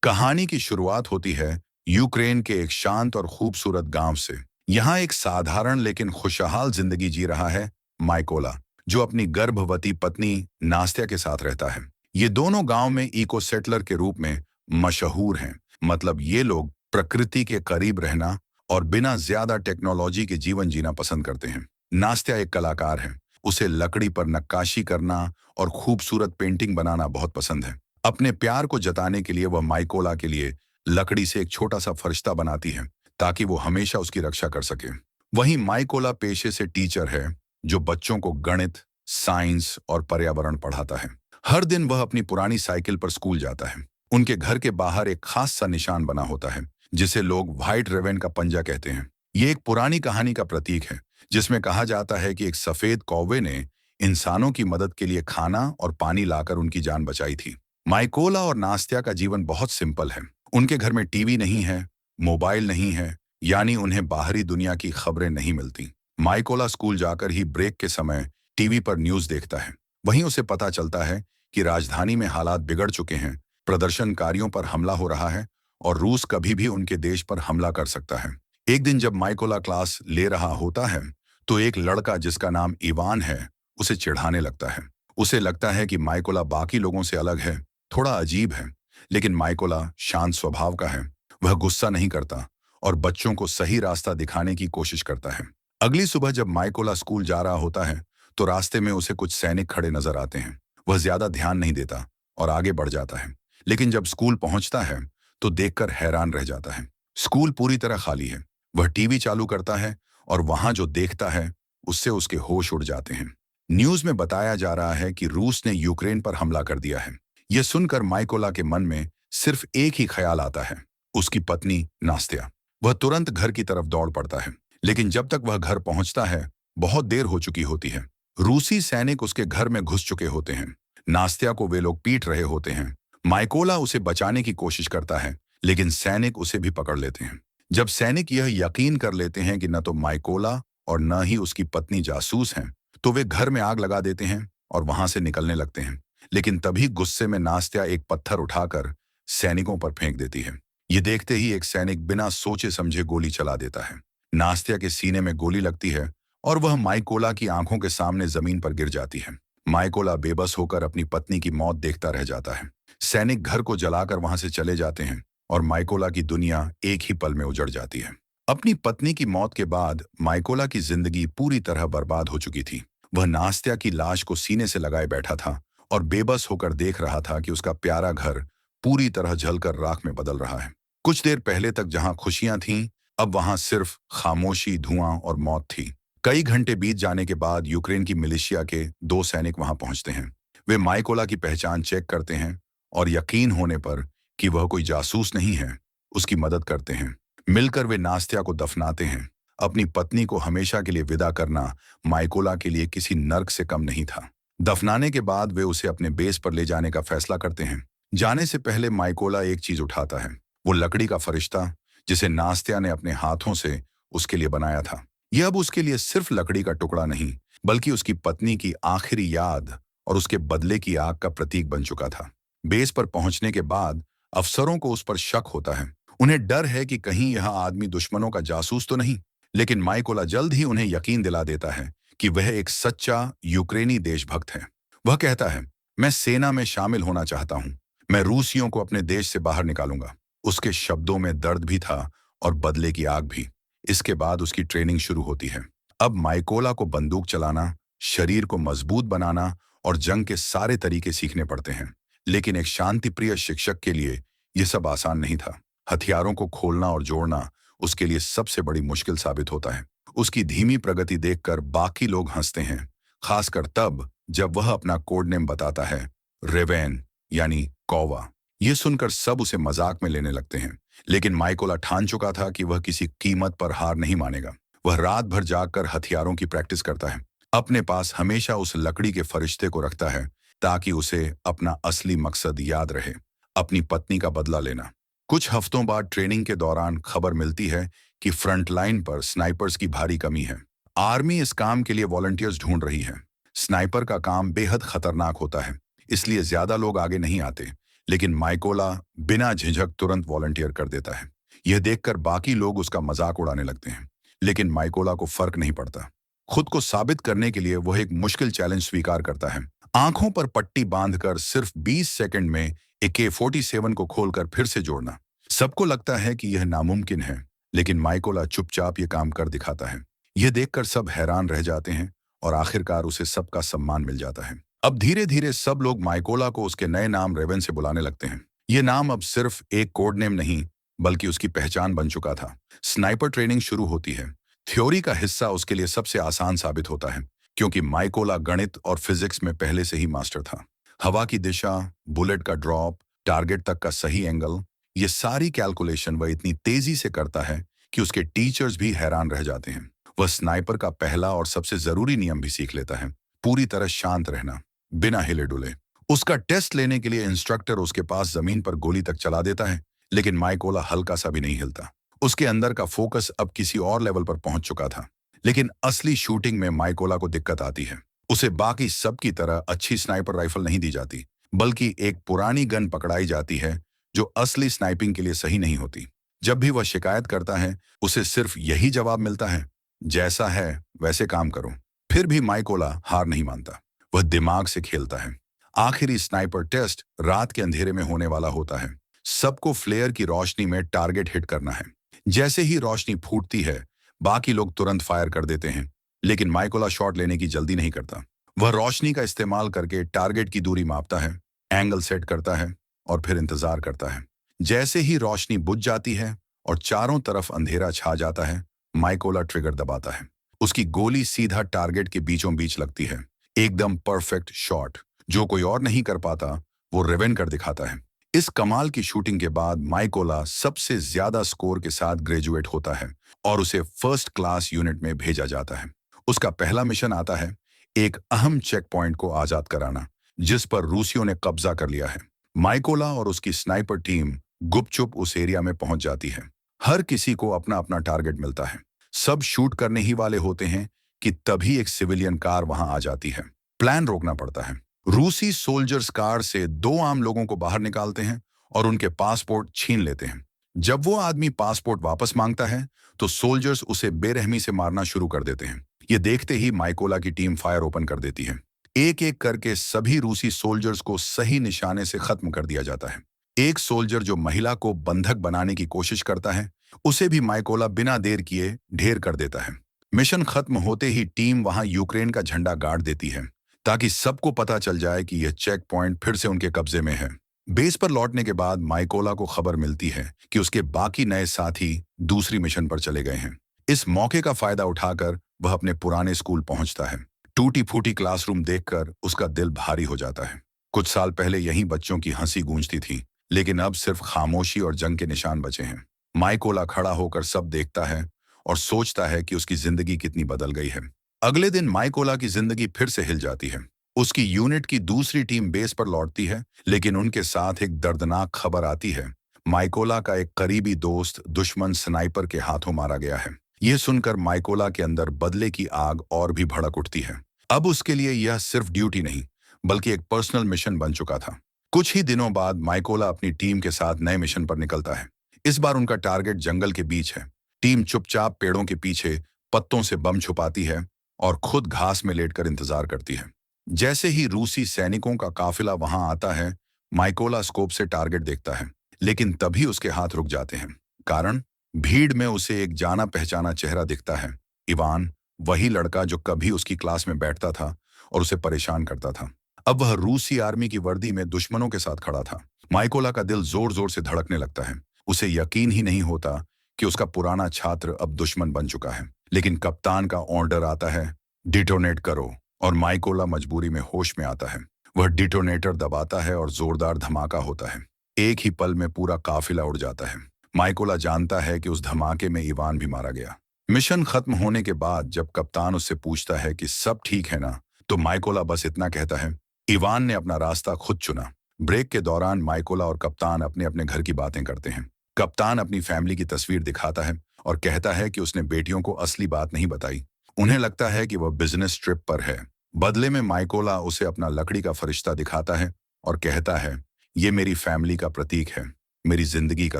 कहानी की शुरुआत होती है यूक्रेन के एक शांत और खूबसूरत गांव से। यहाँ एक साधारण लेकिन खुशहाल जिंदगी जी रहा है माइकोला, जो अपनी गर्भवती पत्नी नास्त्या के साथ रहता है। ये दोनों गांव में इको सेटलर के रूप में मशहूर हैं। मतलब ये लोग प्रकृति के करीब रहना और बिना ज्यादा टेक्नोलॉजी के जीवन जीना पसंद करते हैं। नास्त्या एक कलाकार है। उसे लकड़ी पर नक्काशी करना और खूबसूरत पेंटिंग बनाना बहुत पसंद है। अपने प्यार को जताने के लिए वह माइकोला के लिए लकड़ी से एक छोटा सा फरिश्ता बनाती है, ताकि वो हमेशा उसकी रक्षा कर सके। वहीं माइकोला पेशे से टीचर है, जो बच्चों को गणित, साइंस और पर्यावरण पढ़ाता है। हर दिन वह अपनी पुरानी साइकिल पर स्कूल जाता है। उनके घर के बाहर एक खास सा निशान बना होता है, जिसे लोग व्हाइट रेवन का पंजा कहते हैं। ये एक पुरानी कहानी का प्रतीक है, जिसमें कहा जाता है कि एक सफेद कौवे ने इंसानों की मदद के लिए खाना और पानी लाकर उनकी जान बचाई थी। माइकोला और नास्त्या का जीवन बहुत सिंपल है। उनके घर में टीवी नहीं है, मोबाइल नहीं है, यानी उन्हें बाहरी दुनिया की खबरें नहीं मिलती। माइकोला स्कूल जाकर ही ब्रेक के समय टीवी पर न्यूज़ देखता है। वहीं उसे पता चलता है कि राजधानी में हालात बिगड़ चुके हैं, प्रदर्शनकारियों पर हमला हो रहा है और रूस कभी भी उनके देश पर हमला कर सकता है। एक दिन जब माइकोला क्लास ले रहा होता है, तो एक लड़का जिसका नाम इवान है, उसे चिढ़ाने लगता है। उसे लगता है कि माइकोला बाकी लोगों से अलग है, थोड़ा अजीब है। लेकिन माइकोला शांत स्वभाव का है। वह गुस्सा नहीं करता और बच्चों को सही रास्ता दिखाने की कोशिश करता है। अगली सुबह जब माइकोला स्कूल जा रहा होता है, तो रास्ते में उसे कुछ सैनिक खड़े नजर आते हैं। वह ज्यादा ध्यान नहीं देता और आगे बढ़ जाता है। लेकिन जब स्कूल पहुंचता है, तो देखकर हैरान रह जाता है। स्कूल पूरी तरह खाली है। वह टीवी चालू करता है और वहां जो देखता है, उससे उसके होश उड़ जाते हैं। न्यूज में बताया जा रहा है कि रूस ने यूक्रेन पर हमला कर दिया है। यह सुनकर माइकोला के मन में सिर्फ एक ही ख्याल आता है, उसकी पत्नी नास्त्या। वह तुरंत घर की तरफ दौड़ पड़ता है। लेकिन जब तक वह घर पहुंचता है, बहुत देर हो चुकी होती है। रूसी सैनिक उसके घर में घुस चुके होते हैं। नास्त्या को वे लोग पीट रहे होते हैं। माइकोला उसे बचाने की कोशिश करता है, लेकिन सैनिक उसे भी पकड़ लेते हैं। जब सैनिक यह यकीन कर लेते हैं कि न तो माइकोला और न ही उसकी पत्नी जासूस हैं, तो वे घर में आग लगा देते हैं और वहां से निकलने लगते हैं। लेकिन तभी गुस्से में नास्त्या एक पत्थर उठाकर सैनिकों पर फेंक देती है। ये देखते ही एक सैनिक बिना सोचे समझे गोली चला देता है। नास्त्या के सीने में गोली लगती है और वह माइकोला की आंखों के सामने जमीन पर गिर जाती है। माइकोला बेबस होकर अपनी पत्नी की मौत देखता रह जाता है। सैनिक घर को जलाकर वहां से चले जाते हैं और माइकोला की दुनिया एक ही पल में उजड़ जाती है। अपनी पत्नी की मौत के बाद माइकोला की जिंदगी पूरी तरह बर्बाद हो चुकी थी। वह नास्त्या की लाश को सीने से लगाए बैठा था और बेबस होकर देख रहा था कि उसका प्यारा घर पूरी तरह जलकर राख में बदल रहा है। कुछ देर पहले तक जहां खुशियां थीं, अब वहां सिर्फ खामोशी, धुआं और मौत थी। कई घंटे बीत जाने के बाद यूक्रेन की मिलिशिया के 2 सैनिक वहां पहुंचते हैं। वे माइकोला की पहचान चेक करते हैं और यकीन होने पर कि वह कोई जासूस नहीं है, उसकी मदद करते हैं। मिलकर वे नास्त्या को दफनाते हैं। अपनी पत्नी को हमेशा के लिए विदा करना माइकोला के लिए किसी नर्क से कम नहीं था। दफनाने के बाद वे उसे अपने बेस पर ले जाने का फैसला करते हैं। जाने से पहले माइकोला एक चीज उठाता है, वो लकड़ी का फरिश्ता, जिसे नास्त्या ने अपने हाथों से उसके लिए बनाया था। यह अब उसके लिए सिर्फ लकड़ी का टुकड़ा नहीं, बल्कि उसकी पत्नी की आखिरी याद और उसके बदले की आग का प्रतीक बन चुका था। बेस पर पहुंचने के बाद अफसरों को उस पर शक होता है। उन्हें डर है कि कहीं यह आदमी दुश्मनों का जासूस तो नहीं। लेकिन माइकोला जल्द ही उन्हें यकीन दिला देता है कि वह एक सच्चा यूक्रेनी देशभक्त है। वह कहता है, मैं सेना में शामिल होना चाहता हूं। मैं रूसियों को अपने देश से बाहर निकालूंगा। उसके शब्दों में दर्द भी था और बदले की आग भी। इसके बाद उसकी ट्रेनिंग शुरू होती है। अब माइकोला को बंदूक चलाना, शरीर को मजबूत बनाना और जंग के सारे तरीके सीखने पड़ते हैं। लेकिन एक शांतिप्रिय शिक्षक के लिए यह सब आसान नहीं था। हथियारों को खोलना और जोड़ना उसके लिए सबसे बड़ी मुश्किल साबित होता है। उसकी धीमी प्रगति देखकर बाकी लोग हंसते हैं, खासकर तब जब वह अपना कोड नेम बताता है, रेवेन, यानी कौवा। ये सुनकर सब उसे मजाक में लेने लगते हैं। लेकिन माइकोला ठान चुका था कि वह किसी कीमत पर हार नहीं मानेगा। वह रात भर जागकर हथियारों की प्रैक्टिस करता है। अपने पास हमेशा उस लकड़ी के फरिश्ते को रखता है, ताकि उसे अपना असली मकसद याद रहे, अपनी पत्नी का बदला लेना। कुछ हफ्तों बाद ट्रेनिंग के दौरान खबर मिलती है कि फ्रंट लाइन पर स्नाइपर्स की भारी कमी है। आर्मी इस काम के लिए वॉलंटियर्स ढूंढ रही है। स्नाइपर का काम बेहद खतरनाक होता है, इसलिए ज्यादा लोग आगे नहीं आते। लेकिन माइकोला बिना झिझक तुरंत वॉलंटियर कर देता है। यह देखकर बाकी लोग उसका मजाक उड़ाने लगते हैं, लेकिन माइकोला को फर्क नहीं पड़ता। खुद को साबित करने के लिए वह एक मुश्किल चैलेंज स्वीकार करता है। आंखों पर पट्टी बांधकर सिर्फ 20 सेकंड में AK-47 को खोलकर फिर से जोड़ना। सबको लगता है कि यह नामुमकिन है, लेकिन माइकोला चुपचाप ये काम कर दिखाता है। यह देखकर सब हैरान रह जाते हैं और आखिरकार उसे सबका सम्मान मिल जाता है। अब धीरे धीरे सब लोग माइकोला को उसके नए नाम रेवन से बुलाने लगते हैं। ये नाम अब सिर्फ एक कोड नेम नहीं, बल्कि उसकी पहचान बन चुका था। स्नाइपर ट्रेनिंग शुरू होती है। थ्योरी का हिस्सा उसके लिए सबसे आसान साबित होता है, क्योंकि माइकोला गणित और फिजिक्स में पहले से ही मास्टर था। हवा की दिशा, बुलेट का ड्रॉप, टारगेट तक का सही एंगल, ये सारी कैलकुलेशन वह इतनी तेजी से करता है कि उसके टीचर्स भी हैरान रह जाते हैं। वह स्नाइपर का पहला और सबसे जरूरी नियम भी सीख लेता है, पूरी तरह शांत रहना, बिना हिले डुले। उसका टेस्ट लेने के लिए इंस्ट्रक्टर उसके पास जमीन पर गोली तक चला देता है, लेकिन माइकोला हल्का सा भी नहीं हिलता। उसके अंदर का फोकस अब किसी और लेवल पर पहुंच चुका था। लेकिन असली शूटिंग में माइकोला को दिक्कत आती है। उसे बाकी सब की तरह अच्छी स्नाइपर राइफल नहीं दी जाती, बल्कि एक पुरानी गन पकड़ाई जाती है जो असली स्नाइपिंग के लिए सही नहीं होती। जब भी वह शिकायत करता है, उसे सिर्फ यही जवाब मिलता है, जैसा है वैसे काम करो। फिर भी माइकोला हार नहीं मानता। वह दिमाग से खेलता है। आखिरी स्नाइपर टेस्ट रात के अंधेरे में होने वाला होता है। सबको फ्लेयर की रोशनी में टारगेट हिट करना है। जैसे ही रोशनी फूटती है, बाकी लोग तुरंत फायर कर देते हैं, लेकिन माइकोला शॉट लेने की जल्दी नहीं करता। वह रोशनी का इस्तेमाल करके टारगेट की दूरी मापता है, एंगल सेट करता है और फिर इंतजार करता है। जैसे ही रोशनी बुझ जाती है और चारों तरफ अंधेरा छा जाता है, माइकोला ट्रिगर दबाता है। उसकी गोली सीधा टारगेट के बीचों बीच लगती है। एकदम परफेक्ट शॉट, जो कोई और नहीं कर पाता, वो रेवेन कर दिखाता है। इस कमाल की शूटिंग के बाद माइकोला सबसे ज्यादा स्कोर के साथ ग्रेजुएट होता है और उसे फर्स्ट क्लास यूनिट में भेजा जाता है। उसका पहला मिशन आता है एक अहम चेक पॉइंट को आजाद कराना, जिस पर रूसियों ने कब्जा कर लिया है। माइकोला और उसकी स्नाइपर टीम गुपचुप उस एरिया में पहुंच जाती है। हर किसी को अपना अपना टारगेट मिलता है। सब शूट करने ही वाले होते हैं कि तभी एक सिविलियन कार वहां आ जाती है। प्लान रोकना पड़ता है। रूसी सोल्जर्स कार से दो आम लोगों को बाहर निकालते हैं और उनके पासपोर्ट छीन लेते हैं। जब वो आदमी पासपोर्ट वापस मांगता है, तो सोल्जर्स उसे बेरहमी से मारना शुरू कर देते हैं। ये देखते ही माइकोला की टीम फायर ओपन कर देती है। एक एक करके सभी रूसी सोल्जर्स को सही निशाने से खत्म कर दिया जाता है। एक सोल्जर जो महिला को बंधक बनाने की कोशिश करता है, उसे भी माइकोला बिना देर किए ढेर कर देता है। मिशन खत्म होते ही टीम वहां यूक्रेन का झंडा गाड़ देती है, ताकि सबको पता चल जाए कि यह चेक पॉइंट फिर से उनके कब्जे में है। बेस पर लौटने के बाद माइकोला को खबर मिलती है कि उसके बाकी नए साथी दूसरी मिशन पर चले गए हैं। इस मौके का फायदा उठाकर वह अपने पुराने स्कूल पहुंचता है। टूटी फूटी क्लासरूम देखकर उसका दिल भारी हो जाता है। कुछ साल पहले यहीं बच्चों की हंसी गूंजती थी, लेकिन अब सिर्फ खामोशी और जंग के निशान बचे हैं। माइकोला खड़ा होकर सब देखता है और सोचता है कि उसकी जिंदगी कितनी बदल गई है। अगले दिन माइकोला की जिंदगी फिर से हिल जाती है। उसकी यूनिट की दूसरी टीम बेस पर लौटती है, लेकिन उनके साथ एक दर्दनाक खबर आती है। माइकोला का एक करीबी दोस्त दुश्मन स्नाइपर के हाथों मारा गया है। यह सुनकर माइकोला के अंदर बदले की आग और भी भड़क उठती है। अब उसके लिए यह सिर्फ ड्यूटी नहीं, बल्कि एक पर्सनल मिशन बन चुका था। कुछ ही दिनों बाद माइकोला अपनी टीम के साथ नए मिशन पर निकलता है। इस बार उनका टारगेट जंगल के बीच है। टीम चुपचाप पेड़ों के पीछे पत्तों से बम छुपाती है और खुद घास में लेटकर इंतजार करती है। जैसे ही रूसी सैनिकों का काफिला वहां आता है, माइकोला स्कोप से टारगेट देखता है, लेकिन तभी उसके हाथ रुक जाते हैं। कारण, भीड़ में उसे एक जाना पहचाना चेहरा दिखता है। इवान, वही लड़का जो कभी उसकी क्लास में बैठता था और उसे परेशान करता था। अब वह रूसी आर्मी की वर्दी में दुश्मनों के साथ खड़ा था। माइकोला का दिल जोर जोर से धड़कने लगता है। उसे यकीन ही नहीं होता कि उसका पुराना छात्र अब दुश्मन बन चुका है। लेकिन कप्तान का ऑर्डर आता है, डिटोनेट करो, और माइकोला मजबूरी में होश में आता है। वह डिटोनेटर दबाता है और जोरदार धमाका होता है। एक ही पल में पूरा काफिला उड़ जाता है। माइकोला जानता है कि उस धमाके में इवान भी मारा गया। मिशन खत्म होने के बाद जब कप्तान उससे पूछता है कि सब ठीक है ना, तो माइकोला बस इतना कहता है, इवान ने अपना रास्ता खुद चुना। ब्रेक के दौरान माइकोला और कप्तान अपने अपने घर की बातें करते हैं। कप्तान अपनी फैमिली की तस्वीर दिखाता है और कहता है कि उसने बेटियों को असली बात नहीं बताई। उन्हें लगता है कि वह बिजनेस ट्रिप पर है। बदले में माइकोला उसे अपना लकड़ी का फरिश्ता दिखाता है और कहता है ये मेरी फैमिली का प्रतीक है, मेरी जिंदगी का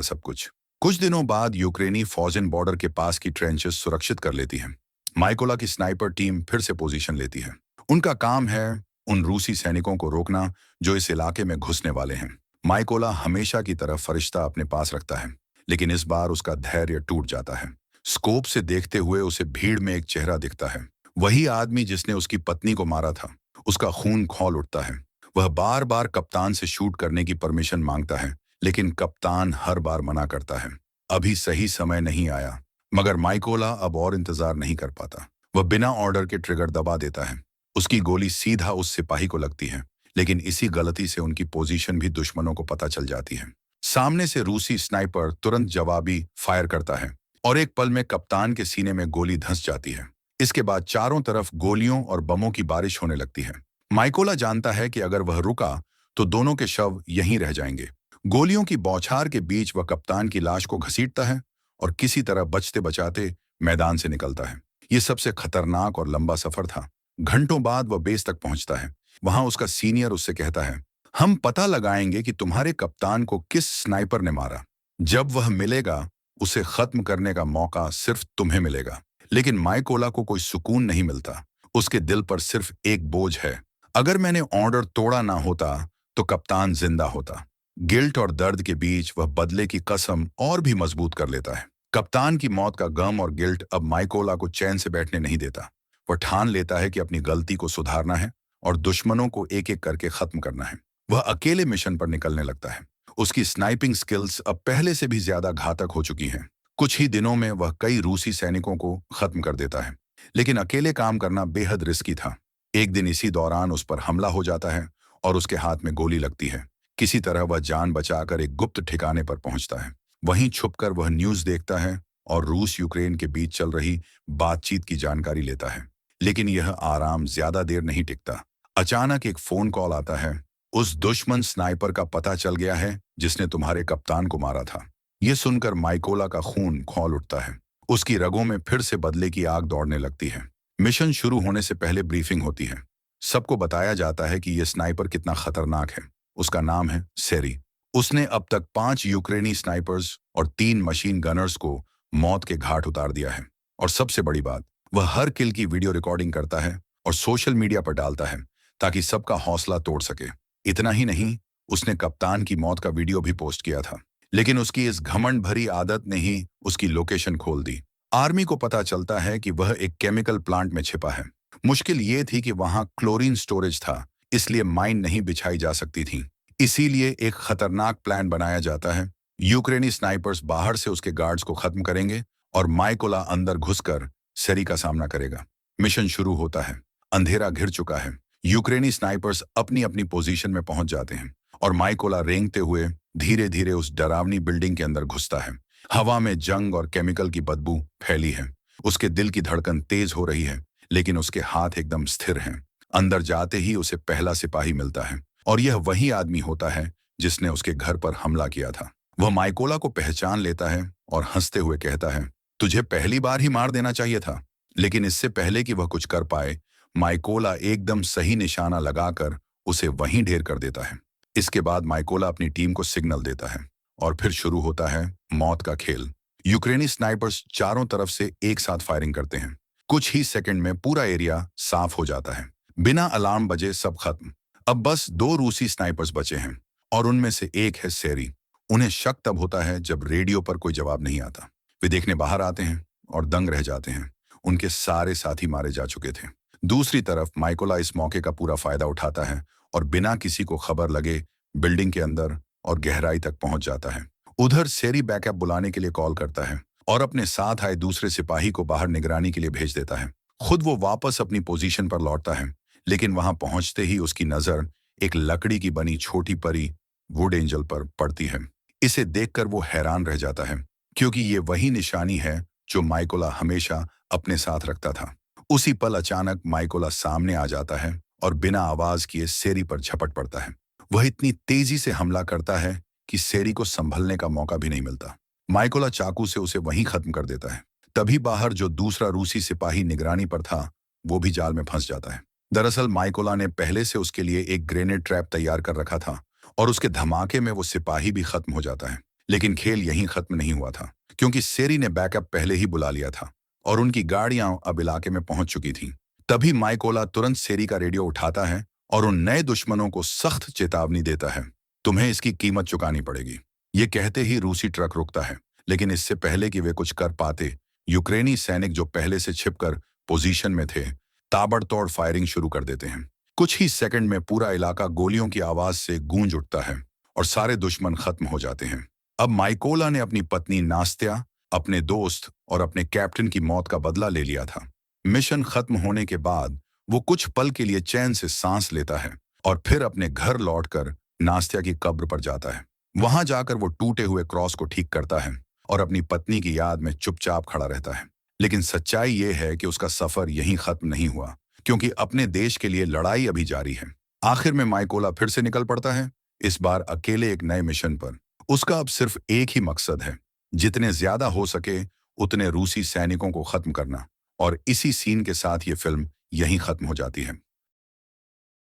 सब कुछ। कुछ दिनों बाद यूक्रेनी फौजें बॉर्डर के पास की ट्रेंचेस सुरक्षित कर लेती हैं। माइकोला की स्नाइपर टीम फिर से पोजीशन लेती है। उनका काम है उन रूसी सैनिकों को रोकना जो इस इलाके में घुसने वाले हैं। माइकोला हमेशा की तरह फरिश्ता अपने पास रखता है, लेकिन इस बार उसका धैर्य टूट जाता है। स्कोप से देखते हुए उसे भीड़ में एक चेहरा दिखता है, वही आदमी जिसने उसकी पत्नी को मारा था। उसका खून खौल उठता है। वह बार बार कप्तान से शूट करने की परमिशन मांगता है, लेकिन कप्तान हर बार मना करता है। अभी सही समय नहीं आया। मगर माइकोला अब और इंतजार नहीं कर पाता। वह बिना ऑर्डर के ट्रिगर दबा देता है। उसकी गोली सीधा उस सिपाही को लगती है, लेकिन इसी गलती से उनकी पोजीशन भी दुश्मनों को पता चल जाती है। सामने से रूसी स्नाइपर तुरंत जवाबी फायर करता है और एक पल में कप्तान के सीने में गोली धंस जाती है। इसके बाद चारों तरफ गोलियों और बमों की बारिश होने लगती है। माइकोला जानता है कि अगर वह रुका तो दोनों के शव यहीं रह जाएंगे। गोलियों की बौछार के बीच वह कप्तान की लाश को घसीटता है और किसी तरह बचते बचाते मैदान से निकलता है। यह सबसे खतरनाक और लंबा सफर था। घंटों बाद वह बेस तक पहुंचता है। वहां उसका सीनियर उससे कहता है, हम पता लगाएंगे कि तुम्हारे कप्तान को किस स्नाइपर ने मारा। जब वह मिलेगा उसे खत्म करने का मौका सिर्फ तुम्हें मिलेगा। लेकिन माइकोला को कोई सुकून नहीं मिलता। उसके दिल पर सिर्फ एक बोझ है। अगर मैंने ऑर्डर तोड़ा ना होता तो कप्तान जिंदा होता। गिल्ट और दर्द के बीच वह बदले की कसम और भी मजबूत कर लेता है। कप्तान की मौत का गम और गिल्ट अब माइकोला को चैन से बैठने नहीं देता। वह ठान लेता है कि अपनी गलती को सुधारना है और दुश्मनों को एक एक करके खत्म करना है। वह अकेले मिशन पर निकलने लगता है। उसकी स्नाइपिंग स्किल्स अब पहले से भी ज्यादा घातक हो चुकी हैं। कुछ ही दिनों में वह कई रूसी सैनिकों को खत्म कर देता है, लेकिन अकेले काम करना बेहद रिस्की था। एक दिन इसी दौरान उस पर हमला हो जाता है और उसके हाथ में गोली लगती है। किसी तरह वह जान बचाकर एक गुप्त ठिकाने पर पहुंचता है। वहीं छुपकर वह न्यूज देखता है और रूस यूक्रेन के बीच चल रही बातचीत की जानकारी लेता है। लेकिन यह आराम ज्यादा देर नहीं टिकता। अचानक एक फोन कॉल आता है। उस दुश्मन स्नाइपर का पता चल गया है जिसने तुम्हारे कप्तान को मारा था। यह सुनकर माइकोला का खून खौल उठता है। उसकी रगों में फिर से बदले की आग दौड़ने लगती है। मिशन शुरू होने से पहले ब्रीफिंग होती है। सबको बताया जाता है कि यह स्नाइपर कितना खतरनाक है। उसका नाम है सेरी। उसने अब तक 5 यूक्रेनी स्नाइपर्स और 3 मशीन गनर्स को मौत के घाट उतार दिया है। और सबसे बड़ी बात, वह हर किल की वीडियो रिकॉर्डिंग करता है और सोशल मीडिया पर डालता है ताकि सबका हौसला तोड़ सके। इतना ही नहीं, उसने कप्तान की मौत का वीडियो भी पोस्ट किया था। लेकिन उसकी इस घमंड भरी आदत ने ही उसकी लोकेशन खोल दी। आर्मी को पता चलता है कि वह एक केमिकल प्लांट में छिपा है। मुश्किल ये थी कि वहां क्लोरीन स्टोरेज था, इसलिए माइन नहीं बिछाई जा सकती थी। इसीलिए एक खतरनाक प्लान बनाया जाता है। यूक्रेनी स्नाइपर्स बाहर से उसके गार्ड्स को खत्म करेंगे और माइकोला अंदर घुसकर सेरी का सामना करेगा। मिशन शुरू होता है। अंधेरा घिर चुका है। यूक्रेनी स्नाइपर्स अपनी अपनी पोजीशन में पहुंच जाते हैं और माइकोला रेंगते हुए धीरे धीरे उस डरावनी बिल्डिंग के अंदर घुसता है। हवा में जंग और केमिकल की बदबू फैली है। उसके दिल की धड़कन तेज हो रही है, लेकिन उसके हाथ एकदम स्थिर हैं। अंदर जाते ही उसे पहला सिपाही मिलता है और यह वही आदमी होता है जिसने उसके घर पर हमला किया था। वह माइकोला को पहचान लेता है और हंसते हुए कहता है, तुझे पहली बार ही मार देना चाहिए था। लेकिन इससे पहले कि वह कुछ कर पाए, माइकोला एकदम सही निशाना लगाकर उसे वहीं ढेर कर देता है। इसके बाद माइकोला अपनी टीम को सिग्नल देता है और फिर शुरू होता है मौत का खेल। यूक्रेनी स्नाइपर्स चारों तरफ से एक साथ फायरिंग करते हैं। कुछ ही सेकंड में पूरा एरिया साफ हो जाता है। बिना अलार्म बजे सब खत्म। अब बस 2 रूसी स्नाइपर्स बचे हैं और उनमें से एक है सेरी। उन्हें शक तब होता है जब रेडियो पर कोई जवाब नहीं आता। वे देखने बाहर आते हैं और दंग रह जाते हैं। उनके सारे साथी मारे जा चुके थे। दूसरी तरफ माइकोला इस मौके का पूरा फायदा उठाता है और बिना किसी को खबर लगे बिल्डिंग के अंदर और गहराई तक पहुंच जाता है। उधर सेरी बैकअप बुलाने के लिए कॉल करता है और अपने साथ आए दूसरे सिपाही को बाहर निगरानी के लिए भेज देता है। खुद वो वापस अपनी पोजीशन पर लौटता है, लेकिन वहां पहुंचते ही उसकी नजर एक लकड़ी की बनी छोटी परी वुड एंजल पर पड़ती है। इसे देखकर वो हैरान रह जाता है, क्योंकि ये वही निशानी है जो माइकोला हमेशा अपने साथ रखता था। उसी पल अचानक माइकोला सामने आ जाता है और बिना आवाज किए सेरी पर झपट पड़ता है। वह इतनी तेजी से हमला करता है कि सेरी को संभलने का मौका भी नहीं मिलता। माइकोला चाकू से उसे वहीं खत्म कर देता है। तभी बाहर जो दूसरा रूसी सिपाही निगरानी पर था, वो भी जाल में फंस जाता है। दरअसल माइकोला ने पहले से उसके लिए एक ग्रेनेड ट्रैप तैयार कर रखा था और उसके धमाके में वो सिपाही भी खत्म हो जाता है। लेकिन खेल यहीं खत्म नहीं हुआ था, क्योंकि सेरी ने बैकअप पहले ही बुला लिया था और उनकी गाड़ियां अब इलाके में पहुंच चुकी थीं। तभी माइकोला तुरंत सेरी का रेडियो उठाता है और उन नए दुश्मनों को सख्त चेतावनी देता है, तुम्हें इसकी कीमत चुकानी पड़ेगी। ये कहते ही रूसी ट्रक रुकता है, लेकिन इससे पहले कि वे कुछ कर पाते, यूक्रेनी सैनिक जो पहले से छिपकर पोजीशन में थे, ताबड़तोड़ फायरिंग शुरू कर देते हैं। कुछ ही सेकंड में पूरा इलाका गोलियों की आवाज से गूंज उठता है और सारे दुश्मन खत्म हो जाते हैं। अब माइकोला ने अपनी पत्नी नास्त्या, अपने दोस्त और अपने कैप्टन की मौत का बदला ले लिया था। मिशन खत्म होने के बाद वो कुछ पल के लिए चैन से सांस लेता है और फिर अपने घर लौटकर नास्त्या की कब्र पर जाता है। वहां जाकर वो टूटे हुए क्रॉस को ठीक करता है और अपनी पत्नी की याद में चुपचाप खड़ा रहता है। लेकिन सच्चाई ये है कि उसका सफर यहीं खत्म नहीं हुआ, क्योंकि अपने देश के लिए लड़ाई अभी जारी है। आखिर में माइकोला फिर से निकल पड़ता है, इस बार अकेले एक नए मिशन पर। उसका अब सिर्फ एक ही मकसद है, जितने ज्यादा हो सके उतने रूसी सैनिकों को खत्म करना। और इसी सीन के साथ ये फिल्म यहीं खत्म हो जाती है।